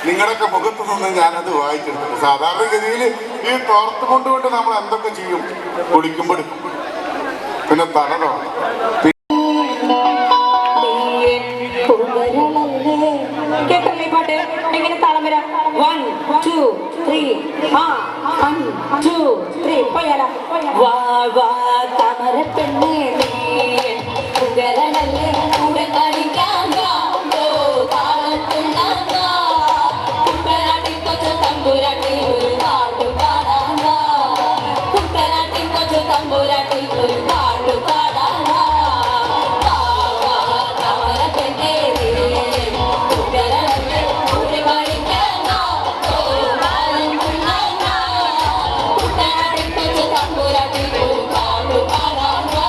നിങ്ങളുടെയൊക്കെ മുഖത്ത് നിന്ന് ഞാനത് വായിച്ചെടുത്തിട്ട് സാധാരണഗതിയിൽ ഈ തോർത്ത് കൊണ്ടുകൊണ്ട് നമ്മൾ എന്തൊക്കെ ചെയ്യും കുളിക്കുമ്പോഴും പിന്നെ തലതോ കേട്ടല്ലേ പാട്ട് എങ്ങനെ താളം വരാം 1 2 3 1 2 3 പോയാലോ വാ വാ താമര പെണ്ണേ പുകരണല്ലേ കൂടെ കളിക്കാൻ തമ്പുരാട്ടി ഒരു പാട്ടു പാടാനാ കുട്ടനാട്ടി കൊച്ചു തമ്പുരാട്ടി ഒരു പാട്ടു പാടാനാ താമര പെണ്ണേ പുകരണല്ലേ കൂടെ കളിക്കാനാ കുട്ടനാട്ടി കൊച്ചു തമ്പുരാട്ടി ഒരു പാട്ടു പാടാനാ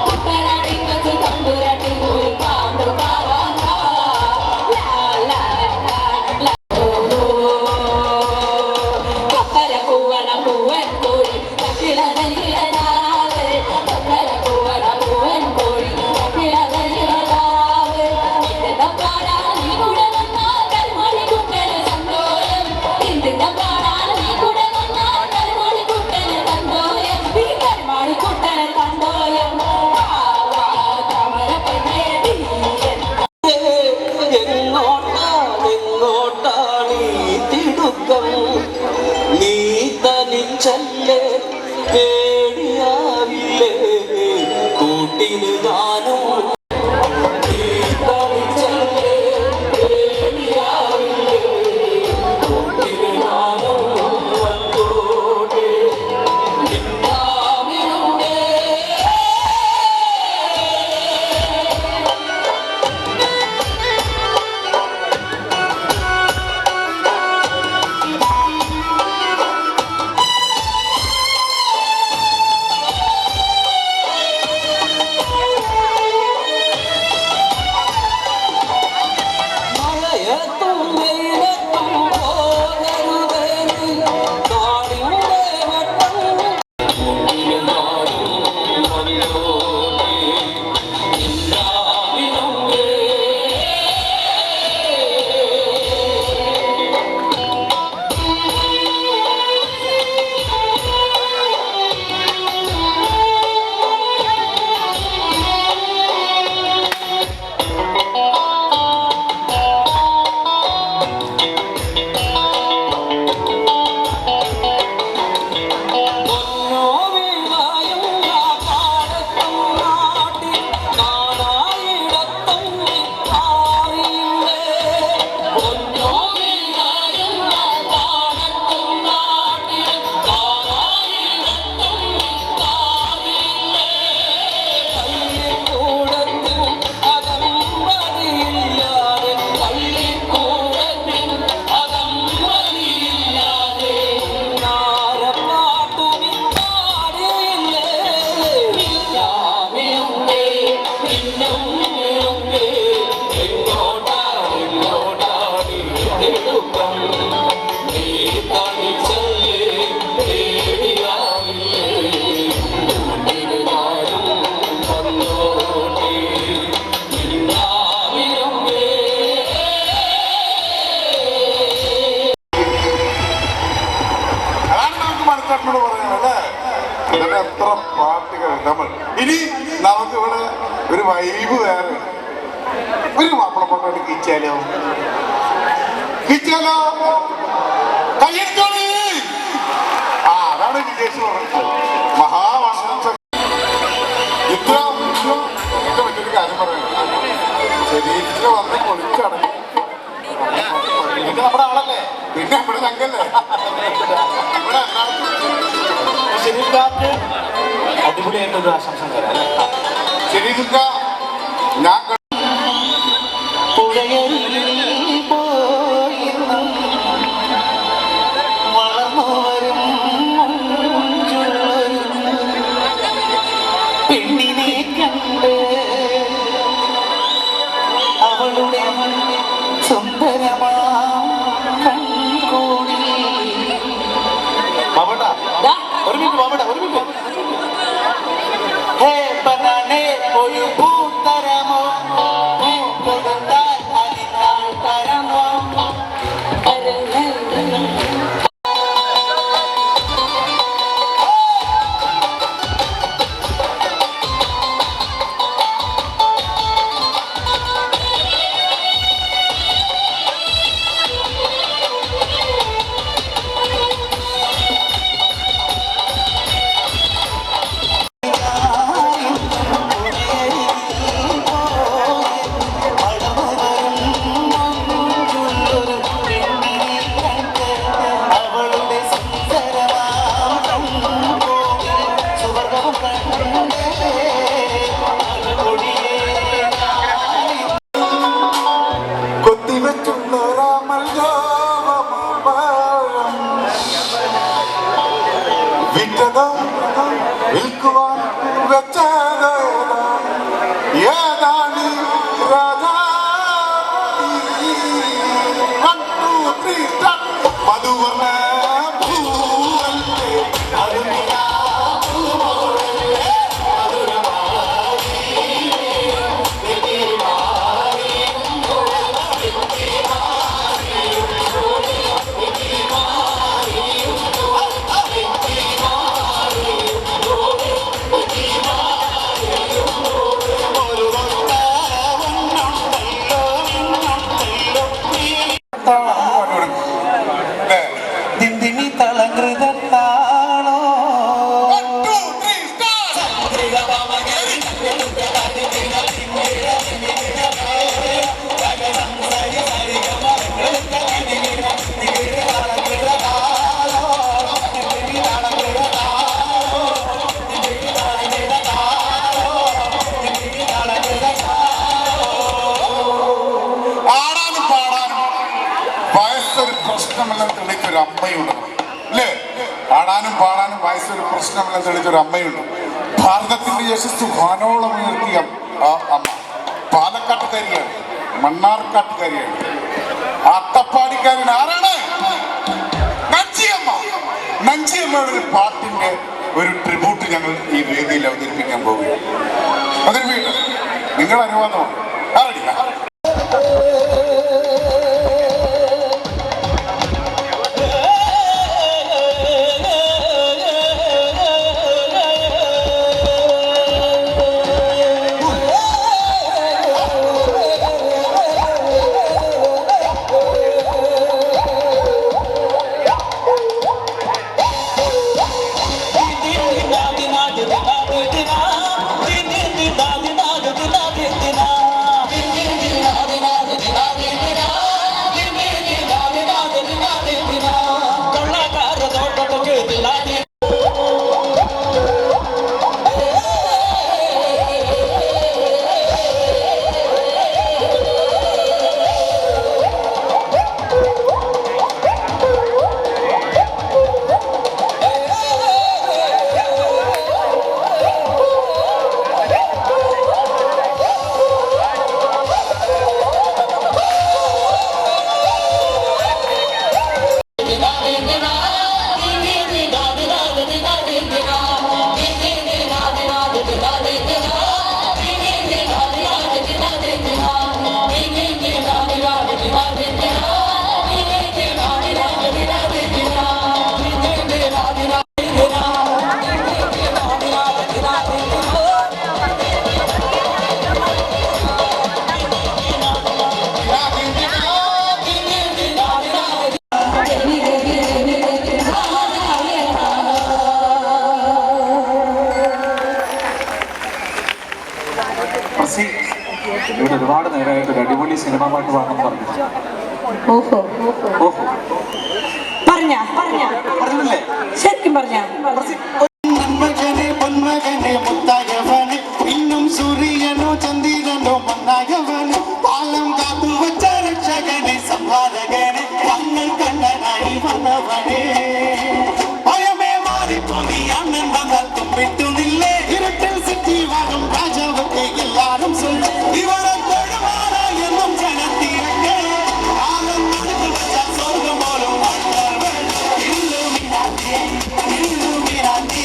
കുട്ടനാട്ടി കൊച്ചു തമ്പുരാട്ടി ഒരു പാട്ടു പാടാനാ ലാ ലാ ലാ പേടിയാവില്ലേ കൂട്ടിന് ഞാനും ിൽ പാലക്കാട്ടിനോട് പറയണല്ലേ, അതിന്റെ എത്ര പാട്ടുകൾ നമ്മൾ. ഇനി നമുക്കിവിടെ ഒരു വൈബ് വേറെ, ഒരു മാപ്പിളപ്പാട്ടോട്ട് കിച്ചാലോ, കിച്ചാലോ, കയ്യെടുത്തോളി. ആ അതാണ് വിജേഷ് പറഞ്ഞത്. മഹാവർഷം ഇത്ര മറ്റൊരു കാര്യം പറയുന്നത്, ശരീരത്തിൽ വന്ന് പൊളിച്ചടങ്ങി നമ്മുടെ ആളല്ലേ, പിന്നെ നമ്മുടെ ചങ്കല്ലേ, ഇവിടെ ശരീരക്കാർക്ക് അടിപൊളിയായിട്ടൊരു ആശംസ തരാം. ശരീരക്ക ഞാൻ പെണ്ണിനെ കണ്ട് അവളുടെ സുന്ദരമാ കൺകൂടി. ഒരു മിനിറ്റ്. ഹേ ബനാനെ ഒരു പൂത്തരമോ, കൊടുത്താൽ അതിനാൾ തരമോ. വിൽക്കുവാൻ വെച്ചത് ഏതാണ് രാജാ, മധുവർണ്ണ പ്രശ്നമെല്ലാം തെളിയിച്ചൊരു അമ്മയുണ്ട് അല്ലേ? പാടാനും പാടാനും വയസ്സൊരു പ്രശ്നമെല്ലാം തെളിയിച്ചൊരു അമ്മയുണ്ട്. ഭാരതത്തിന്റെ യശസ് വാനോളം ഉയർത്തിയ ആ അമ്മ പാലക്കാട്ടുകാരിയാണ്, മണ്ണാർക്കാട്ടുകാരിയാണ്, അട്ടപ്പാടിക്കാരൻ ആരാണ്? നഞ്ചിയമ്മ. നഞ്ചിയമ്മയുടെ ഒരു പാട്ടിന്റെ ഒരു ട്രിബ്യൂട്ട് ഞങ്ങൾ ഈ വേദിയിൽ അവതരിപ്പിക്കാൻ പോവുകയാണ്. അവതരിപ്പിക്കട്ടെ, നിങ്ങളുടെ അനുവാദമാണ്. ആരടിക്ക ഇവിടെ ഒരുപാട് നേരമായിട്ട് ഒരു അടിപൊളി സിനിമ പാട്ട് പാടണം പറഞ്ഞു. ഓഹോ ഓഹോ പറഞ്ഞല്ലേ ശരിക്കും പറഞ്ഞ മകനെ പൊന്മകനെ മുത്തായവനെ ഇന്നും സൂര്യനോ ചന്ദ്രനോ മന്നായവനെ പാലം കാത്തു വച്ച രക്ഷകനെ സംഹാരകനെ കണ്ണൽ കണ്ണനായി വന്നവനെ ഭയമേ മാറിപ്പോയി അണ്ണൻ വന്നാൽ തുമ്പിട്ടുന്നില്ലേ ഇരുട്ടിൽ സിറ്റി വാഴും രാജാവത്തെ എല്ലാരും சொல்லு ഇവരെ തൊഴുമാറാ എന്നും ജനത്തിരക്കെ ആലം നടന്നു വച്ച സ്വർഗം പോലും വന്നവൾ ഇല്ലുമിനാറ്റി ഇല്ലുമിനാറ്റി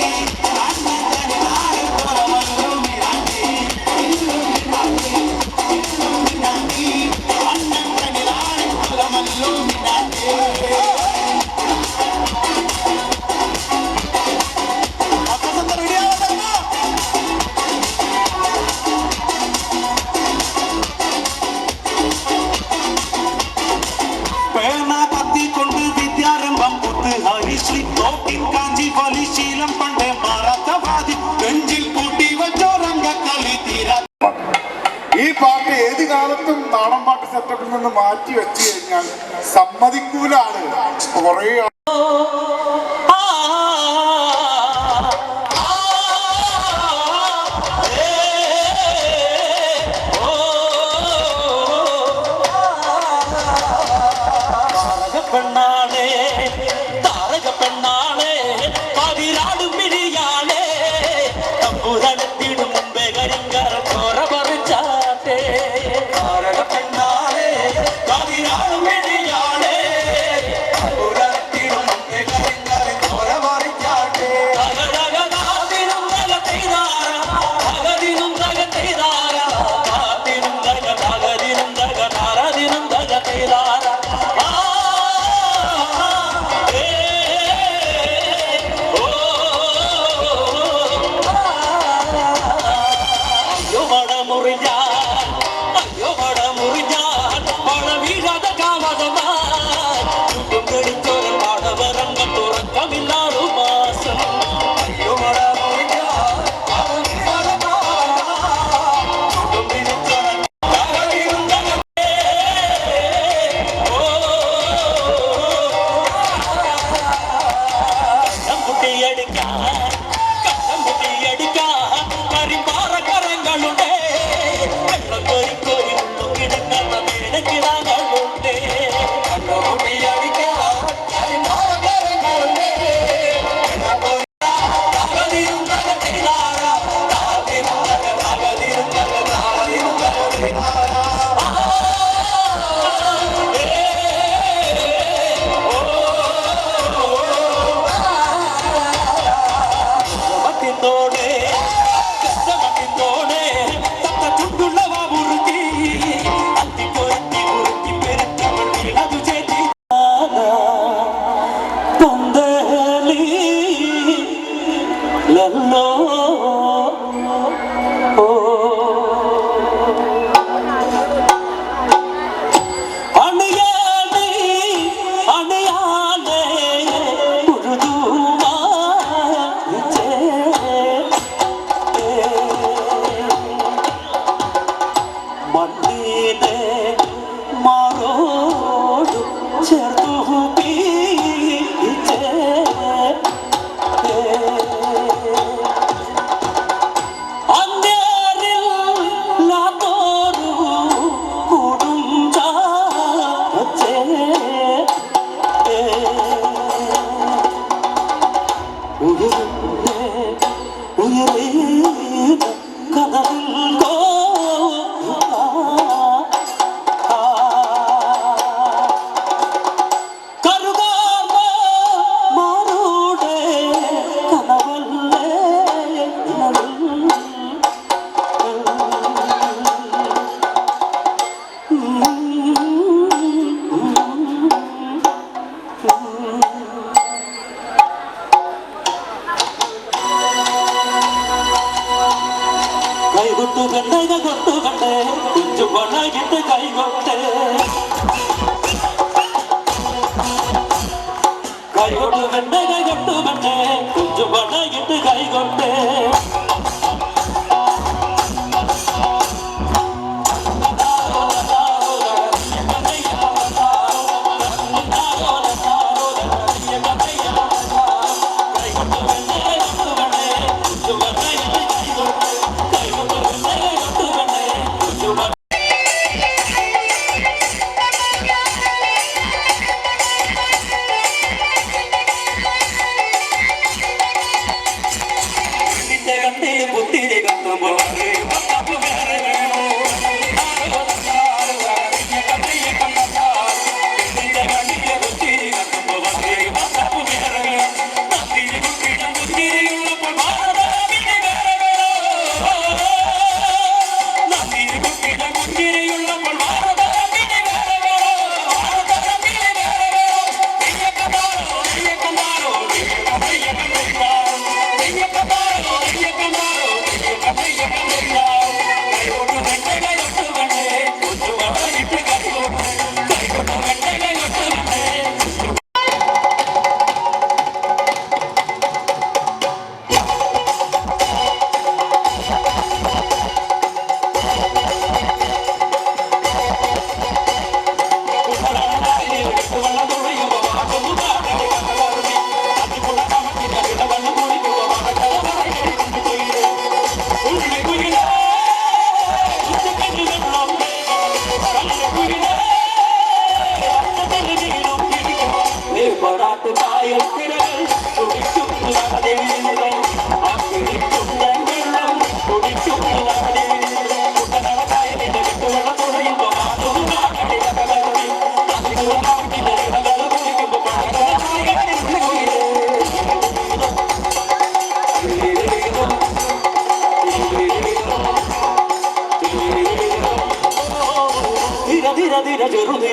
ശീലം പണ്ടേ മാറാത്തവാദി നെഞ്ചിൽ കൂട്ടി വച്ചോരംഗ കളി തീരാ. ഈ പാട്ട് ഏത് കാലത്തും നാടൻ പാട്ട് സെറ്റപ്പിൽ നിന്ന് മാറ്റി വെച്ച് കഴിഞ്ഞാൽ സമ്മതിക്കൂല ആളുകൾ. കുറേ പെണ്ണാണേ താരക പെണ്ണാണേ പതിനാട് മിഴിയാണേ തമ്പുരത്തിടും മുമ്പേ കരിങ്കര ചോര പറിച്ചാട്ടേ താരക പെണ്ണാണേ പതിനാട് മിഴിയാണേ തമ്പുരത്തിടും മുമ്പേ കരിങ്കര ചോര പറിച്ചാട്ടേ തകതകതാതിനും തകതൈതാര തകതിനും തകതൈതാര താത്തിനും തകതകതിനും തകതാരതിനും തകതൈതാര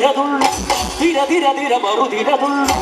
തിരതുള്ളു തിര തിര തിര മറുതിരതുള്ളു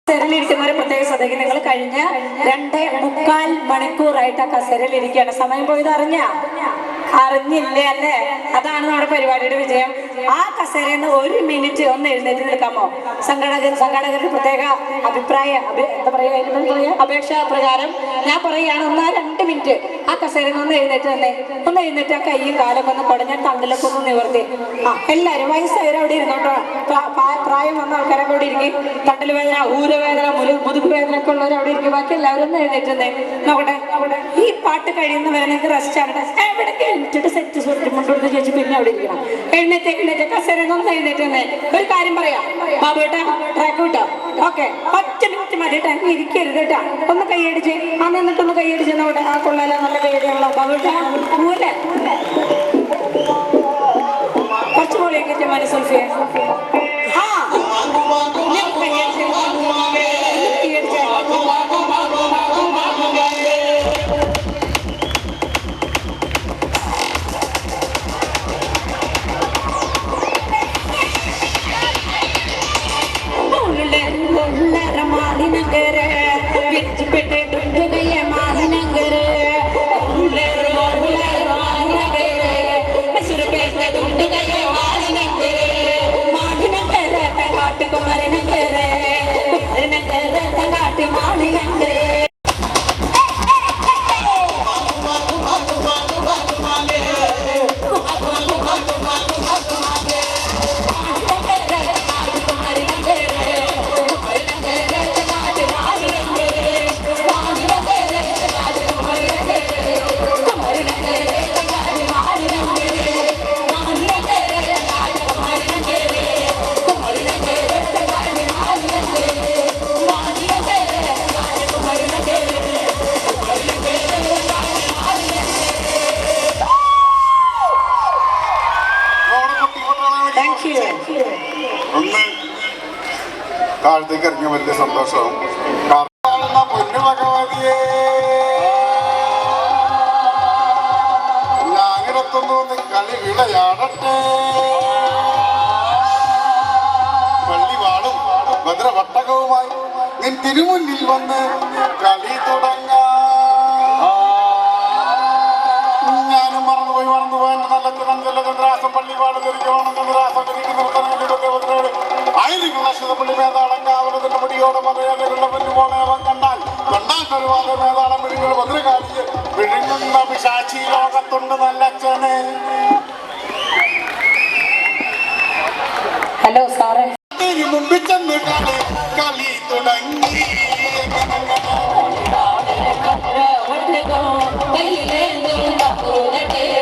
കസേരയിലിരിക്കുന്നവരെ പ്രത്യേക ശ്രദ്ധിക്കും. നിങ്ങൾ കഴിഞ്ഞ 2.25 മണിക്കൂറായിട്ട് ആ കസേരയിലിരിക്കുകയാണ്. സമയം പോയത് അറിഞ്ഞില്ലേ അല്ലേ? അതാണ് നമ്മുടെ പരിപാടിയുടെ വിജയം. ആ കസേരയിൽ നിന്ന് 1 മിനിറ്റ് ഒന്ന് എഴുന്നേറ്റ് നിൽക്കാമോ? സംഘാടകരുടെ പ്രത്യേക അപേക്ഷ പ്രകാരം ഞാൻ പറയുകയാണ്, 1-2 മിനിറ്റ് ആ കസേരയിൽ നിന്ന് എഴുന്നേറ്റ് തന്നെ ഒന്ന് എഴുന്നേറ്റ് ആ കൈയും കാലൊക്കെ ഒന്ന് കുടഞ്ഞ തണ്ടിലൊക്കെ ഒന്ന് നിവർത്തി. എല്ലാവരും വയസ്സായവരും അവിടെ ഇരുന്നോട്ടോ. പ്രായം വന്ന ആൾക്കാരൊക്കെ അവിടെ ഇരിക്കും. തണ്ടൽ വേദന, ഊരവേദന, മുതുകു വേദന ഒക്കെ ഉള്ളവർ അവിടെ ഇരിക്കും. ബാക്കി എല്ലാവരും ഒന്ന് എഴുന്നേറ്റ് തന്നെ നോക്കട്ടെ. ഈ പാട്ട് കഴിയുന്നവരെ നിങ്ങൾക്ക് റെസ്റ്റ് ആകട്ടെ. എവിടെ എഴുന്നേറ്റ് സെറ്റ് മുണ്ടോട്ട് ചേച്ചി പിന്നെ അവിടെ ഇരിക്കണം. എഴുന്നേറ്റ് കസേരയിൽ നിന്ന് എഴുന്നേറ്റ് തന്നെ. ഒരു കാര്യം പറയാം ബാബുട്ടാ, ട്രാക്ക് വിട്ടോ. ഓക്കെ, 10 മിനിറ്റ് മതി കേട്ടോ. ഇരിക്കരുത് കേട്ടോ. ഒന്ന് കൈയടിച്ച് എന്നിട്ടൊന്ന് കൈയടിച്ച് നോട്ടെ. ആ കൊള്ളാലോ, നല്ല കൈയടിയുള്ള ബാബുട്ടാ. പൂവല്ലേ കുറച്ച് പോലെയൊക്കെ മനസ്സൊൽഫിയ. ആ താഴത്തേക്ക് ഇറങ്ങിയ വലിയ സന്തോഷവും. പൊന്നു ഭഗവതിയെ, ഞാനിടത്തൊന്നു വന്ന് കളി വിളയാടട്ടെ. പള്ളിവാളും ഭദ്രവട്ടകവുമായി നിൻ തിരുമുന്നിൽ വന്ന് കളി തുടങ്ങാം. കൊല്ല ചന്ദ്രാസം പള്ളിപാട് തിരിക്കണം ചന്ദ്രാസം നിർത്തനങ്ങളുടെ ആയിരങ്ങൾ നക്ഷത്രപ്പള്ളി മേതാളം കാവലത്തിന്റെ മുടിയോടെ മതയാളുകളുടെ പൊന്നുപോണേവൻ കണ്ടാൽ കണ്ടാൽ മേതാളം വിഴുങ്ങൾ ഭദ്രകാലിക്ക് വിഴുങ്ങുന്ന പിശാചി ലോകത്തുണ്ട് നല്ലച്ഛനെ. ഹലോ സാറേ, മുമ്പിൽ ചെന്ന് കളി തുടങ്ങി. കയ്യിലെ